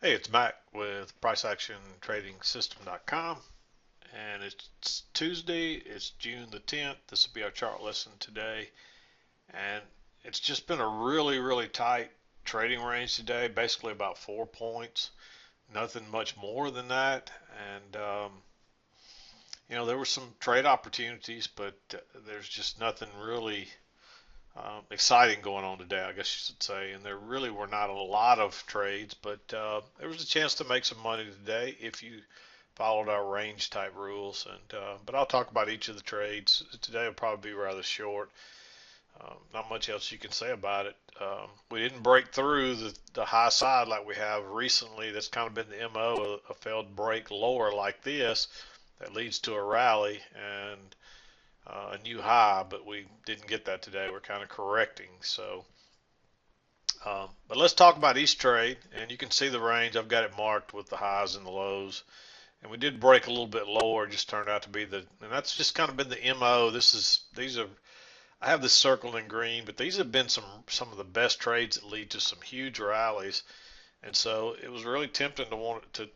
Hey, it's Mack with PriceActionTradingSystem.com, and it's Tuesday. It's June the 10th. This will be our chart lesson today, and it's just been a really tight trading range today, basically about 4 points. Nothing much more than that, and there were some trade opportunities, but there's just nothing really exciting going on today, I guess you should say. And there really were not a lot of trades, but there was a chance to make some money today if you followed our range type rules. And but I'll talk about each of the trades today. Will probably be rather short. Not much else you can say about it. We didn't break through the high side like we have recently. That's kind of been the MO, a failed break lower like this that leads to a rally. And a new high, but we didn't get that today. We're kind of correcting. But let's talk about each trade, and you can see the range. I've got it marked with the highs and the lows, and we did break a little bit lower. It just turned out to be and that's just kind of been the MO. These are, I have this circled in green, but these have been some of the best trades that lead to some huge rallies, and so it was really tempting to want to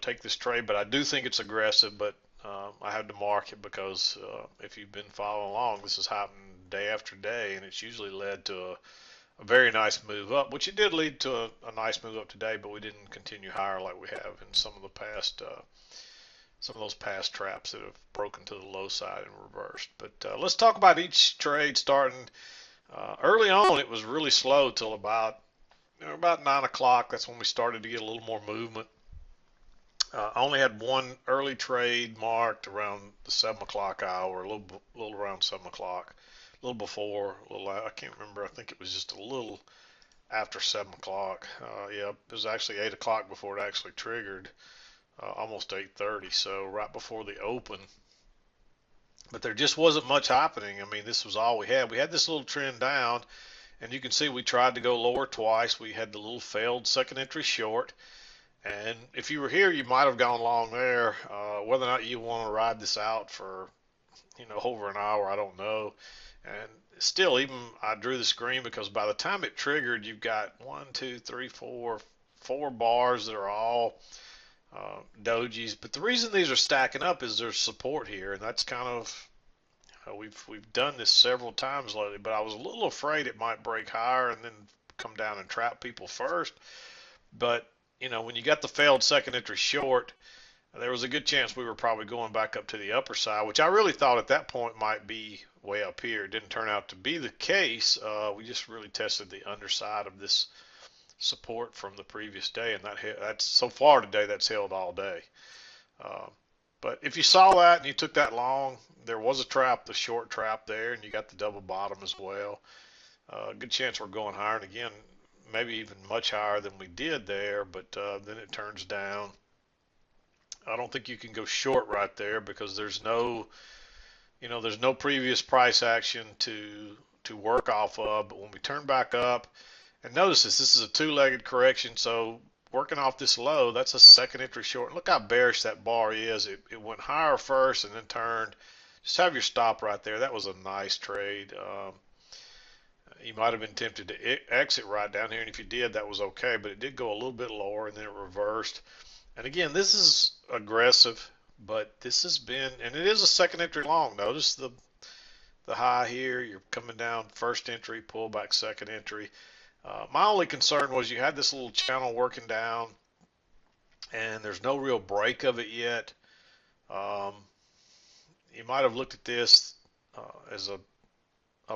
take this trade, but I do think it's aggressive, but I had to mark it because if you've been following along, this has happened day after day, and it's usually led to a very nice move up, which it did lead to a nice move up today, but we didn't continue higher like we have in some of those past traps that have broken to the low side and reversed. But let's talk about each trade starting early on. It was really slow till about 9 o'clock. That's when we started to get a little more movement. I only had one early trade marked around the 7 o'clock hour, little around 7 o'clock, a little before, a little I can't remember. I think it was just a little after 7 o'clock. Yeah, it was actually 8 o'clock before it actually triggered, almost 8:30. So right before the open, but there just wasn't much happening. I mean, this was all we had. We had this little trend down, and you can see we tried to go lower twice. We had the little failed second entry short. And if you were here, you might have gone long there. Whether or not you want to ride this out for, over an hour, I don't know. And still, even I drew the screen because by the time it triggered, you've got one, two, three, four bars that are all dojis. But the reason these are stacking up is there's support here, and that's kind of we've done this several times lately. But I was a little afraid it might break higher and then come down and trap people first. But when you got the failed second entry short, there was a good chance we were probably going back up to the upper side, which I really thought at that point might be way up here. It didn't turn out to be the case. We just really tested the underside of this support from the previous day, and that's so far today that's held all day. Uh, but if you saw that and you took that long, there was a trap, the short trap there, and you got the double bottom as well. Good chance we're going higher, and again, maybe even much higher than we did there, but then it turns down. I don't think you can go short right there because there's no previous price action to work off of. But when we turn back up, and notice this is a two-legged correction, so working off this low, that's a second entry short. Look how bearish that bar is. It went higher first and then turned. Just have your stop right there. That was a nice trade. You might have been tempted to exit right down here, and if you did, that was okay, but it did go a little bit lower and then it reversed. And again, this is aggressive, but this has been, and it is a second entry long. Notice the high here. You're coming down first entry, pull back second entry. My only concern was you had this little channel working down, and there's no real break of it yet. Um, you might have looked at this as a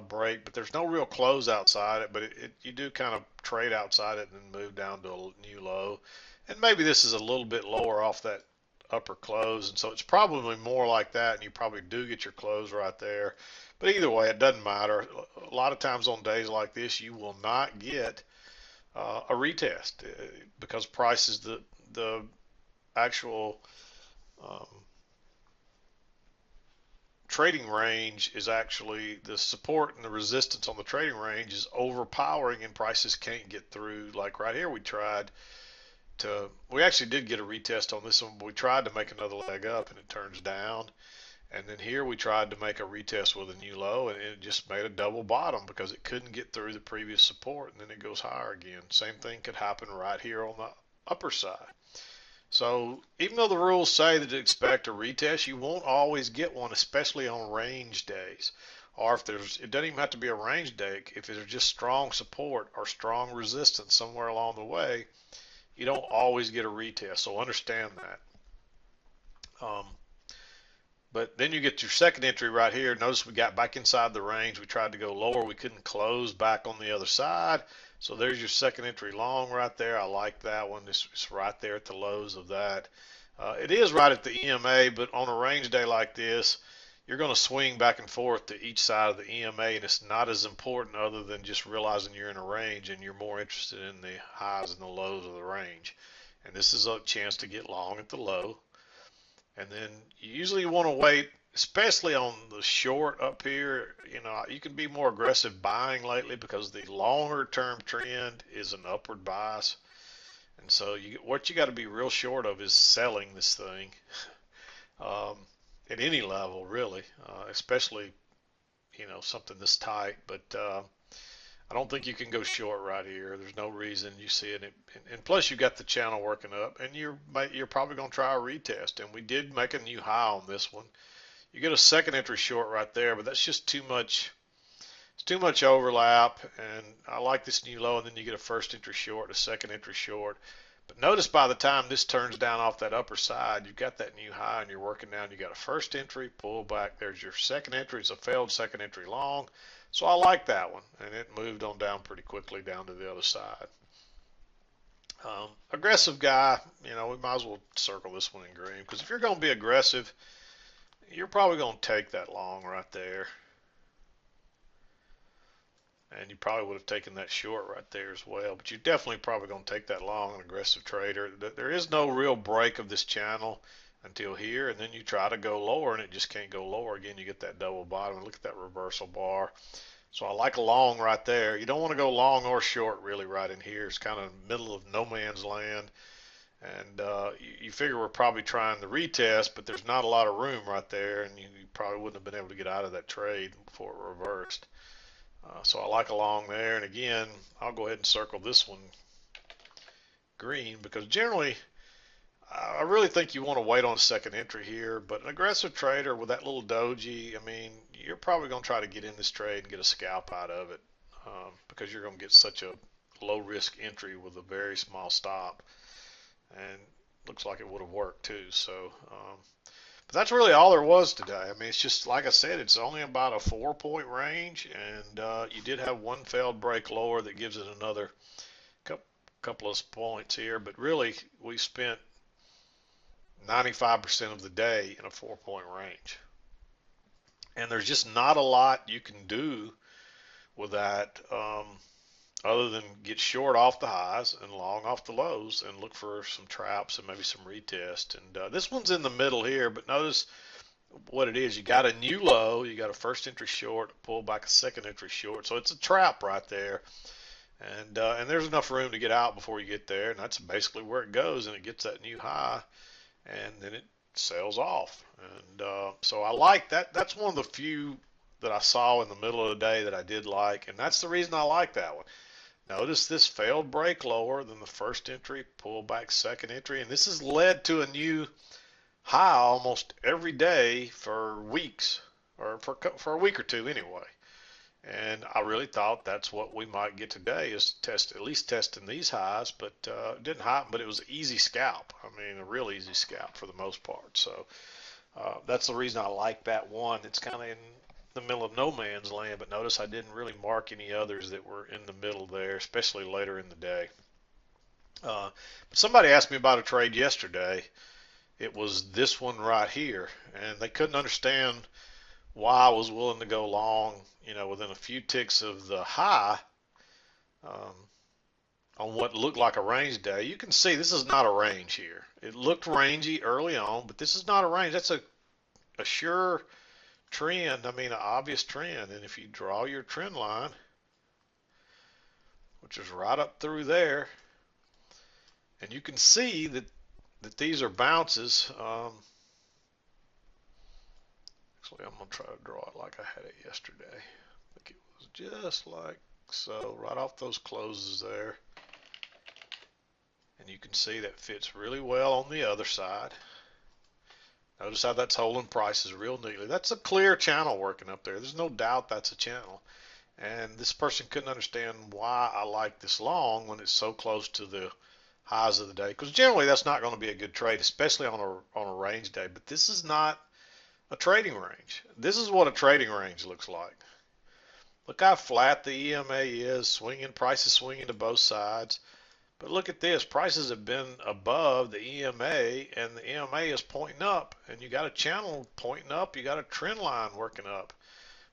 break, but there's no real close outside it. But you do kind of trade outside it and then move down to a new low. And maybe this is a little bit lower off that upper close, and so it's probably more like that, and you probably do get your close right there. But either way, it doesn't matter. A lot of times on days like this, you will not get a retest because price is the actual um, trading range is actually the support and the resistance on the trading range is overpowering, and prices can't get through. Like right here, we actually did get a retest on this one, but we tried to make another leg up and it turns down. And then here we tried to make a retest with a new low, and it just made a double bottom because it couldn't get through the previous support, and then it goes higher again. Same thing could happen right here upper side. So even though the rules say that to expect a retest, you won't always get one, especially on range days. Or if there's, it doesn't even have to be a range day. If there's just strong support or strong resistance somewhere along the way, you don't always get a retest. So understand that. But then you get your second entry right here. Notice we got back inside the range. We tried to go lower. We couldn't close back on the other side. So there's your second entry long right there. I like that one. It's right there at the lows of that. It is right at the EMA, but on a range day like this, you're going to swing back and forth to each side of the EMA, and it's not as important other than just realizing you're in a range and you're more interested in the highs and the lows of the range. And this is a chance to get long at the low. And then you usually want to wait, especially on the short up here. You know, you can be more aggressive buying lately because the longer term trend is an upward bias. And so what you got to be real short of is selling this thing um, at any level, really, especially, you know, something this tight. But I don't think you can go short right here. There's no reason. You see it, and plus you got the channel working up, and you're probably going to try a retest. And we did make a new high on this one. You get a second entry short right there, but that's just too much. It's too much overlap, and I like this new low. And then you get a first entry short, a second entry short. But notice by the time this turns down off that upper side, you've got that new high, and you're working down. You got a first entry, pull back. There's your second entry. It's a failed second entry long. So I like that one, and it moved on down pretty quickly down to the other side. Aggressive guy, you know, we might as well circle this one in green because if you're going to be aggressive, you're probably going to take that long right there. And you probably would have taken that short right there as well. But you're definitely probably going to take that long, an aggressive trader. There is no real break of this channel until here, and then you try to go lower, and it just can't go lower again. You get that double bottom. Look at that reversal bar. So I like a long right there. You don't want to go long or short really right in here. It's kind of middle of no man's land. And you figure we're probably trying the retest, but there's not a lot of room right there, and you probably wouldn't have been able to get out of that trade before it reversed. So I like a long there. And again, I'll go ahead and circle this one green because generally I really think you want to wait on a second entry here, but an aggressive trader with that little doji, I mean, you're probably going to try to get in this trade and get a scalp out of it because you're going to get such a low risk entry with a very small stop, and looks like it would have worked too. So, but that's really all there was today. I mean, it's just like I said, it's only about a 4-point range, and you did have one failed break lower that gives it another couple of points here, but really we spent 95% of the day in a 4-point range. And there's just not a lot you can do with that other than get short off the highs and long off the lows and look for some traps and maybe some retest. And this one's in the middle here, but notice what it is. You got a new low, you got a first entry short, pull back a second entry short. So it's a trap right there. And there's enough room to get out before you get there, and that's basically where it goes, and it gets that new high, and then it sails off. And so I like that. That's one of the few that I saw in the middle of the day that I did like, and that's the reason I like that one. Notice this failed break lower than the first entry, pull back second entry, and this has led to a new high almost every day for weeks, or for a week or two anyway. And I really thought that's what we might get today is at least testing these highs, but it didn't happen. But it was an easy scalp. I mean, a real easy scalp for the most part. So that's the reason I like that one. It's kind of in the middle of no man's land, but notice I didn't really mark any others that were in the middle there, especially later in the day. But somebody asked me about a trade yesterday. It was this one right here, and they couldn't understand why I was willing to go long, you know, within a few ticks of the high um, on what looked like a range day. You can see this is not a range here. It looked rangy early on, but this is not a range. That's a sure trend. I mean, an obvious trend. And if you draw your trend line, which is right up through there, and you can see that these are bounces. Actually, I'm going to try to draw it like I had it yesterday. I think it was just like so, right off those closes there. And you can see that fits really well on the other side. Notice how that's holding prices real neatly. That's a clear channel working up there. There's no doubt that's a channel. And this person couldn't understand why I like this long when it's so close to the highs of the day. Because generally that's not going to be a good trade, especially on a range day. But this is not a trading range. This is what a trading range looks like. Look how flat the EMA is, swinging, prices swinging to both sides. But look at this, prices have been above the EMA, and the EMA is pointing up, and you got a channel pointing up, you got a trend line working up,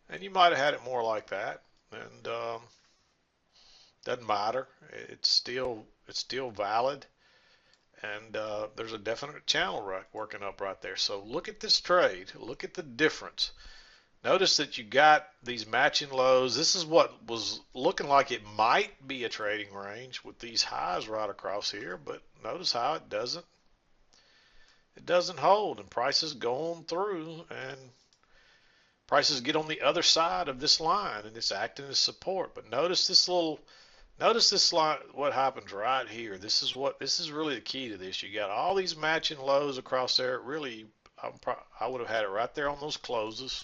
and you might have had it more like that, and doesn't matter. It's still valid, and there's a definite channel working up right there. So look at this trade, look at the difference. Notice that you got these matching lows. This is what was looking like it might be a trading range with these highs right across here, but notice how it doesn't hold, and prices go on through, and prices get on the other side of this line, and it's acting as support. But notice this line, what happens right here. This is really the key to this. You got all these matching lows across there. Really, I would have had it right there on those closes.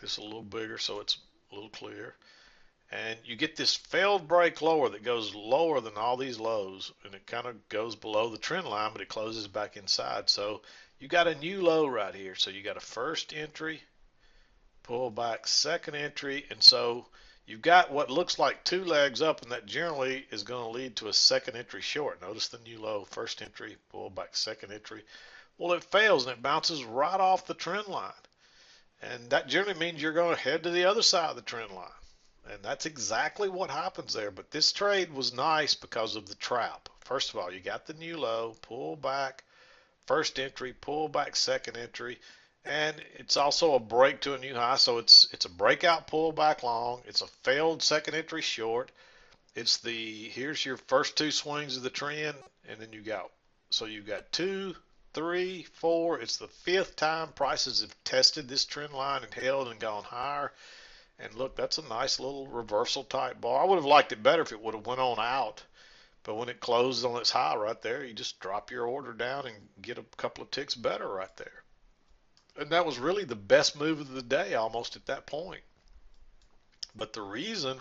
This a little bigger so it's a little clear, and you get this failed break lower that goes lower than all these lows, and it kind of goes below the trend line, but it closes back inside. So you got a new low right here. So you got a first entry, pull back, second entry, and so you've got what looks like two legs up, and that generally is going to lead to a second entry short. Notice the new low, first entry, pull back, second entry. Well, it fails and it bounces right off the trend line. And that generally means you're going to head to the other side of the trend line. And that's exactly what happens there. But this trade was nice because of the trap. First of all, you got the new low, pull back, first entry, pull back, second entry. And it's also a break to a new high. So it's a breakout pullback long. It's a failed second entry short. Here's your first two swings of the trend. And then you got 2, 3, 4. It's the fifth time prices have tested this trend line and held and gone higher. And look, that's a nice little reversal type bar. I would have liked it better if it would have went on out. But when it closes on its high right there, you just drop your order down and get a couple of ticks better right there. And that was really the best move of the day almost at that point. But the reason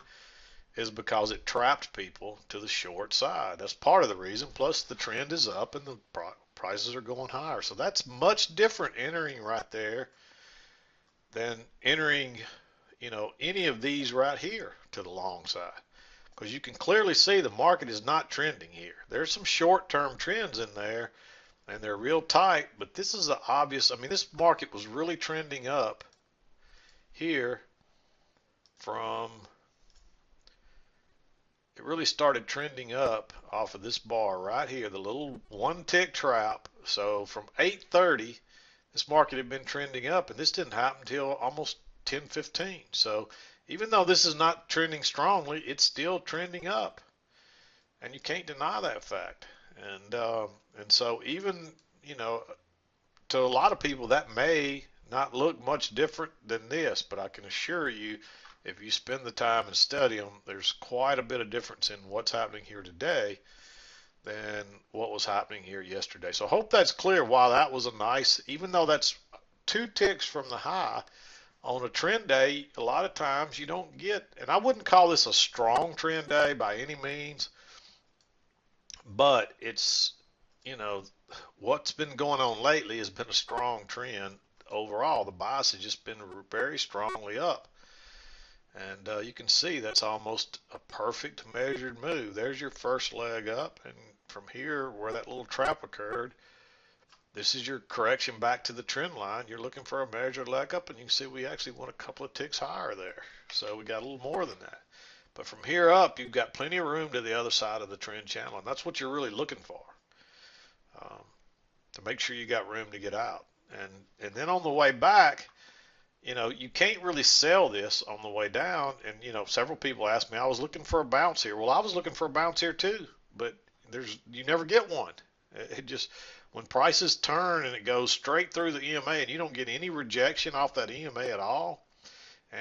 is because it trapped people to the short side. That's part of the reason. Plus the trend is up and the prices are going higher. So that's much different entering right there than entering, any of these right here to the long side. Because you can clearly see the market is not trending here. There's some short-term trends in there, and they're real tight, but this is obvious. I mean, this market was really trending up here it really started trending up off of this bar right here, the little one tick trap. So from 8:30, this market had been trending up, and this didn't happen until almost 10:15. So even though this is not trending strongly, it's still trending up, and you can't deny that fact. And so even, to a lot of people that may not look much different than this, but I can assure you, if you spend the time and study them, there's quite a bit of difference in what's happening here today than what was happening here yesterday. So I hope that's clear why that was a nice, even though that's 2 ticks from the high, on a trend day, a lot of times you don't get, and I wouldn't call this a strong trend day by any means, but it's, what's been going on lately has been a strong trend overall. The bias has just been very strongly up. And you can see that's almost a perfect measured move. There's your first leg up, and from here where that little trap occurred, this is your correction back to the trend line. You're looking for a measured leg up, and you can see we actually went a couple of ticks higher there. So we got a little more than that. But from here up, you've got plenty of room to the other side of the trend channel, and that's what you're really looking for, to make sure you got room to get out. And then on the way back, you can't really sell this on the way down. And, several people asked me, I was looking for a bounce here. Well, I was looking for a bounce here too, but you never get one. It just, when prices turn and it goes straight through the EMA and you don't get any rejection off that EMA at all,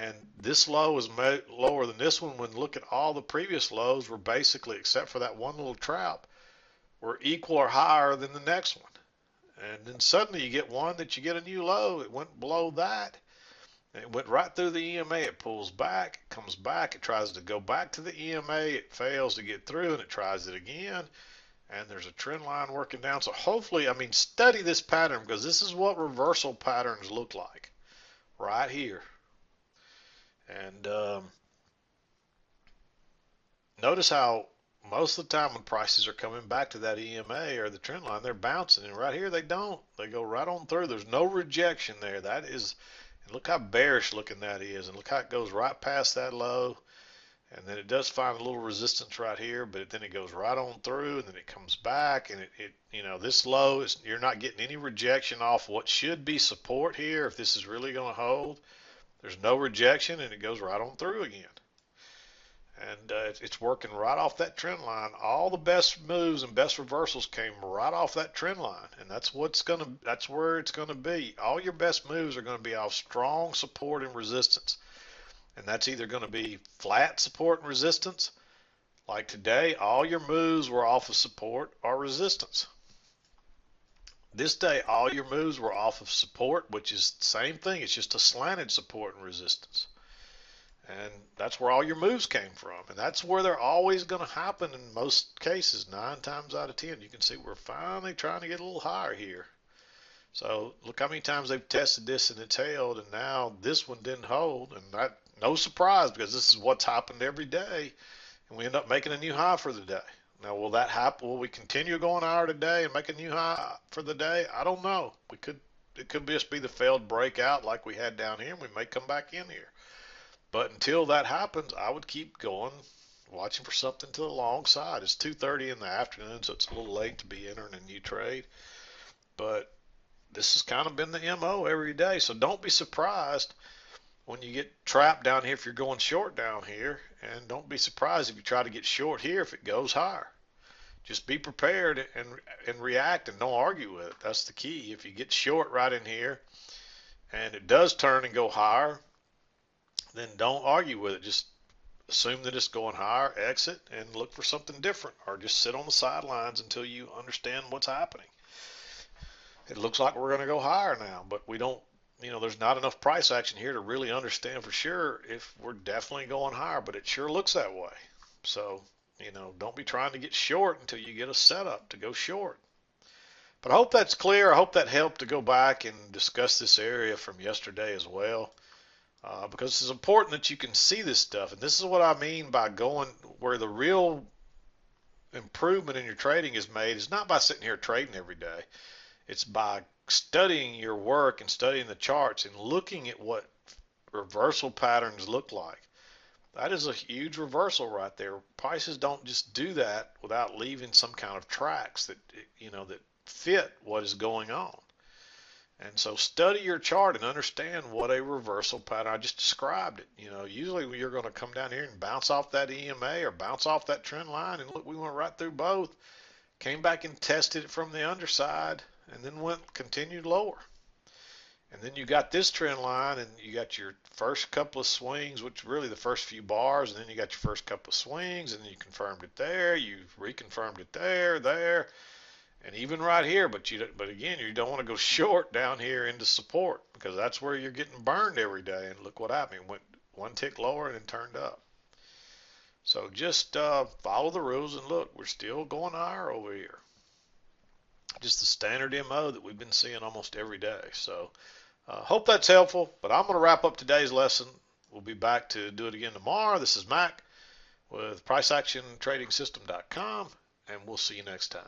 And this low is lower than this one when look at all the previous lows were basically, except for that one little trap, were equal or higher than the next one. And then suddenly you get one that you get a new low. It went below that. And it went right through the EMA. It pulls back, it comes back, it tries to go back to the EMA. It fails to get through and it tries it again. And there's a trend line working down. So hopefully, I mean, study this pattern because this is what reversal patterns look like right here. And notice how most of the time when prices are coming back to that EMA or the trend line, they're bouncing. And right here, they don't. They go right on through. There's no rejection there. That is, and look how bearish looking that is. And look how it goes right past that low. And then it does find a little resistance right here, but then it goes right on through, and then it comes back, and you know, this low is, you're not getting any rejection off what should be support here. If this is really going to hold, there's no rejection, and it goes right on through again. And it's working right off that trend line. All the best moves and best reversals came right off that trend line, and that's where it's gonna be. All your best moves are going to be off strong support and resistance. And that's either going to be flat support and resistance. Like today, all your moves were off of support or resistance. This day, all your moves were off of support, which is the same thing. It's just a slanted support and resistance. And that's where all your moves came from. And that's where they're always going to happen in most cases, 9 times out of 10. You can see we're finally trying to get a little higher here. So look how many times they've tested this and it's held, and now this one didn't hold, and that no surprise because this is what's happened every day, and we end up making a new high for the day. Now, will that happen? Will we continue going higher today and make a new high for the day? I don't know. It could just be the failed breakout like we had down here, and we may come back in here. But until that happens, I would keep going, watching for something to the long side. It's 2:30 in the afternoon, so it's a little late to be entering a new trade, but this has kind of been the MO every day. So don't be surprised when you get trapped down here if you're going short down here. And don't be surprised if you try to get short here if it goes higher. Just be prepared and react and don't argue with it. That's the key. If you get short right in here and it does turn and go higher, then don't argue with it. Just assume that it's going higher, exit, and look for something different. Or just sit on the sidelines until you understand what's happening. It looks like we're going to go higher now, but we don't, you know, there's not enough price action here to really understand for sure if we're definitely going higher, but it sure looks that way. So, you know, don't be trying to get short until you get a setup to go short. But I hope that's clear. I hope that helped to go back and discuss this area from yesterday as well, because it's important that you can see this stuff. And this is what I mean by going where the real improvement in your trading is made is not by sitting here trading every day. It's by studying your work and studying the charts and looking at what reversal patterns look like. That is a huge reversal right there. Prices don't just do that without leaving some kind of tracks that, you know, that fit what is going on. And so study your chart and understand what a reversal pattern, I just described it. You know, usually you're going to come down here and bounce off that EMA or bounce off that trend line, and look, we went right through both, came back and tested it from the underside, and then continued lower. And then you got this trend line, and you got your first couple of swings, which really the first few bars, and then you got your first couple of swings, and then you confirmed it there, you reconfirmed it there, and even right here. But again, you don't want to go short down here into support because that's where you're getting burned every day. And look what happened. It went one tick lower and then turned up. So just follow the rules and look, we're still going higher over here. Just the standard MO that we've been seeing almost every day. So hope that's helpful, but I'm going to wrap up today's lesson. We'll be back to do it again tomorrow. This is Mack with PriceActionTradingSystem.com, and we'll see you next time.